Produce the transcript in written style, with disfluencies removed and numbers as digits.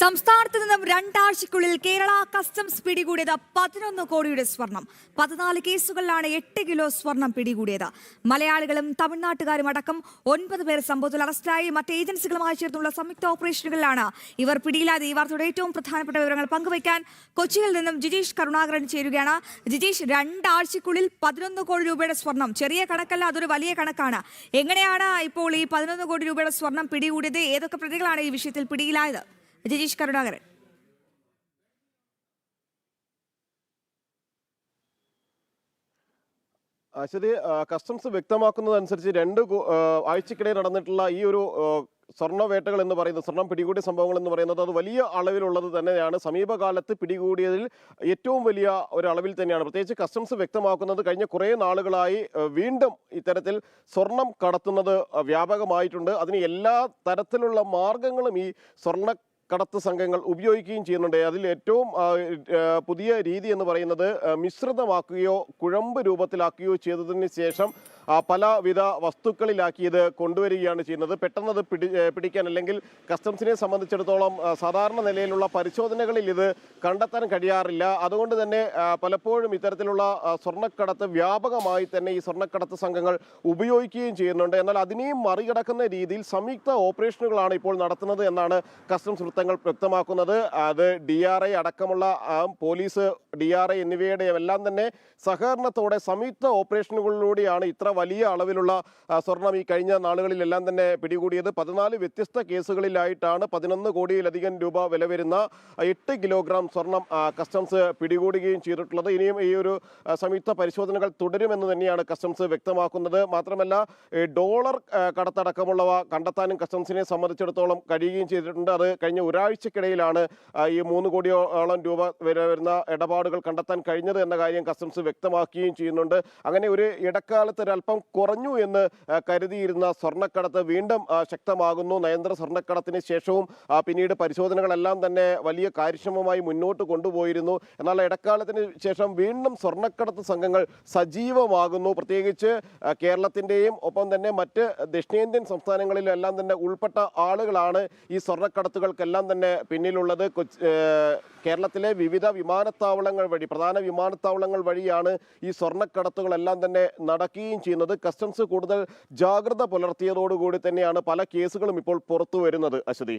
സംസ്ഥാനത്ത് നിന്നും രണ്ടാഴ്ചയ്ക്കുള്ളിൽ കേരള കസ്റ്റംസ് പിടികൂടിയത് 11 കോടിയുടെ സ്വർണം. 14 കേസുകളിലാണ് 8 കിലോ സ്വർണം പിടികൂടിയത്. മലയാളികളും തമിഴ്നാട്ടുകാരും അടക്കം 9 പേർ സംഭവത്തിൽ അറസ്റ്റിലായി. മറ്റ് ഏജൻസികളുമായി ചേർന്നുള്ള സംയുക്ത ഓപ്പറേഷനുകളിലാണ് ഇവർ പിടിയിലായത്. ഈ വാർത്തയുടെ ഏറ്റവും പ്രധാനപ്പെട്ട വിവരങ്ങൾ പങ്കുവയ്ക്കാൻ കൊച്ചിയിൽ നിന്നും ജിജീഷ് കരുണാകരൻ ചേരുകയാണ്. ജിജീഷ്, രണ്ടാഴ്ചയ്ക്കുള്ളിൽ 11 കോടി രൂപയുടെ സ്വർണം, ചെറിയ കണക്കല്ല, അതൊരു വലിയ കണക്കാണ്. എങ്ങനെയാണ് ഇപ്പോൾ ഈ 11 കോടി രൂപയുടെ സ്വർണം പിടികൂടിയത്? ഏതൊക്കെ പ്രതികളാണ് ഈ വിഷയത്തിൽ പിടിയിലായത്? ജിജീഷ് കരുണാകരൻ. അശ്വതി, കസ്റ്റംസ് വ്യക്തമാക്കുന്നതനുസരിച്ച് 2 ആഴ്ചക്കിടെ നടന്നിട്ടുള്ള ഈ ഒരു സ്വർണ്ണവേട്ടകൾ എന്ന് പറയുന്നത്, സ്വർണം പിടികൂടിയ സംഭവങ്ങൾ എന്ന് പറയുന്നത് അത് വലിയ അളവിലുള്ളത് തന്നെയാണ്. സമീപകാലത്ത് പിടികൂടിയതിൽ ഏറ്റവും വലിയ ഒരളവിൽ തന്നെയാണ്. പ്രത്യേകിച്ച് കസ്റ്റംസ് വ്യക്തമാക്കുന്നത് കഴിഞ്ഞ കുറേ നാളുകളായി വീണ്ടും ഇത്തരത്തിൽ സ്വർണം കടത്തുന്നത് വ്യാപകമായിട്ടുണ്ട്. അതിന് എല്ലാ തരത്തിലുള്ള മാർഗങ്ങളും ഈ കടത്ത് സംഘങ്ങൾ ഉപയോഗിക്കുകയും ചെയ്യുന്നുണ്ട്. അതിൽ ഏറ്റവും പുതിയ രീതി എന്ന് പറയുന്നത് മിശ്രിതമാക്കുകയോ കുഴമ്പ് രൂപത്തിലാക്കുകയോ ചെയ്തതിന് ശേഷം പലവിധ വസ്തുക്കളിലാക്കി ഇത് കൊണ്ടുവരികയാണ് ചെയ്യുന്നത്. പെട്ടെന്നത് പിടിക്കാൻ, അല്ലെങ്കിൽ കസ്റ്റംസിനെ സംബന്ധിച്ചിടത്തോളം സാധാരണ നിലയിലുള്ള പരിശോധനകളിൽ ഇത് കണ്ടെത്താൻ കഴിയാറില്ല. അതുകൊണ്ട് തന്നെ പലപ്പോഴും ഇത്തരത്തിലുള്ള സ്വർണ്ണക്കടത്ത് വ്യാപകമായി തന്നെ ഈ സ്വർണ്ണക്കടത്ത് സംഘങ്ങൾ ഉപയോഗിക്കുകയും ചെയ്യുന്നുണ്ട്. എന്നാൽ അതിനെയും മറികടക്കുന്ന രീതിയിൽ സംയുക്ത ഓപ്പറേഷനുകളാണ് ഇപ്പോൾ നടത്തുന്നത് എന്നാണ് കസ്റ്റംസ് വൃത്തങ്ങൾ വ്യക്തമാക്കുന്നത്. അത് DRI അടക്കമുള്ള പോലീസ്, DRI എന്നിവയുടെ എല്ലാം തന്നെ സഹകരണത്തോടെ സംയുക്ത ഓപ്പറേഷനുകളിലൂടെയാണ് ഇത്ര വലിയ അളവിലുള്ള സ്വർണം ഈ കഴിഞ്ഞ നാളുകളിലെല്ലാം തന്നെ പിടികൂടിയത്. 14 വ്യത്യസ്ത കേസുകളിലായിട്ടാണ് 11 കോടിയിലധികം രൂപ വില വരുന്ന 8 കിലോഗ്രാം സ്വർണം കസ്റ്റംസ് പിടികൂടുകയും ചെയ്തിട്ടുള്ളത്. ഇനിയും ഈ ഒരു സംയുക്ത പരിശോധനകൾ തുടരുമെന്ന് തന്നെയാണ് കസ്റ്റംസ് വ്യക്തമാക്കുന്നത്. മാത്രമല്ല ഡോളർ കടത്തടക്കമുള്ളവ കണ്ടെത്താനും കസ്റ്റംസിനെ സംബന്ധിച്ചിടത്തോളം കഴിയുകയും ചെയ്തിട്ടുണ്ട്. അത് കഴിഞ്ഞ ഒരാഴ്ചക്കിടയിലാണ് ഈ 3 കോടിയോളം രൂപ വരെ വരുന്ന ഇടപാടുകൾ കണ്ടെത്താൻ കഴിഞ്ഞത് എന്ന കാര്യം കസ്റ്റംസ് വ്യക്തമാക്കുകയും ചെയ്യുന്നുണ്ട്. അങ്ങനെ ഒരു ഇടക്കാലത്ത് ഒരല്പം കുറഞ്ഞു എന്ന് കരുതിയിരുന്ന സ്വർണ്ണക്കടത്ത് വീണ്ടും ശക്തമാകുന്നു. നയന്ത്ര സ്വർണ്ണക്കടത്തിന് ശേഷവും പിന്നീട് പരിശോധനകളെല്ലാം തന്നെ വലിയ കാര്യക്ഷമമായി മുന്നോട്ട് കൊണ്ടുപോയിരുന്നു. എന്നാൽ ഇടക്കാലത്തിന് ശേഷം വീണ്ടും സ്വർണ്ണക്കടത്ത് സംഘങ്ങൾ സജീവമാകുന്നു. പ്രത്യേകിച്ച് കേരളത്തിൻ്റെയും ഒപ്പം തന്നെ മറ്റ് ദക്ഷിണേന്ത്യൻ സംസ്ഥാനങ്ങളിലെല്ലാം തന്നെ ഉൾപ്പെട്ട ആളുകളാണ് ഈ സ്വർണ്ണക്കടത്തുകൾക്കെല്ലാം തന്നെ പിന്നിലുള്ളത്. കേരളത്തിലെ വിവിധ വിമാനത്താവളങ്ങൾ വഴി, പ്രധാന വിമാനത്താവളങ്ങൾ വഴിയാണ് ഈ സ്വർണ്ണക്കടത്തുകളെല്ലാം തന്നെ നടക്കുകയും ചെയ്യുന്നത്. കസ്റ്റംസ് കൂടുതൽ ജാഗ്രത പുലർത്തിയതോടുകൂടി തന്നെയാണ് പല കേസുകളും ഇപ്പോൾ പുറത്തു വരുന്നത്. അശ്വതി.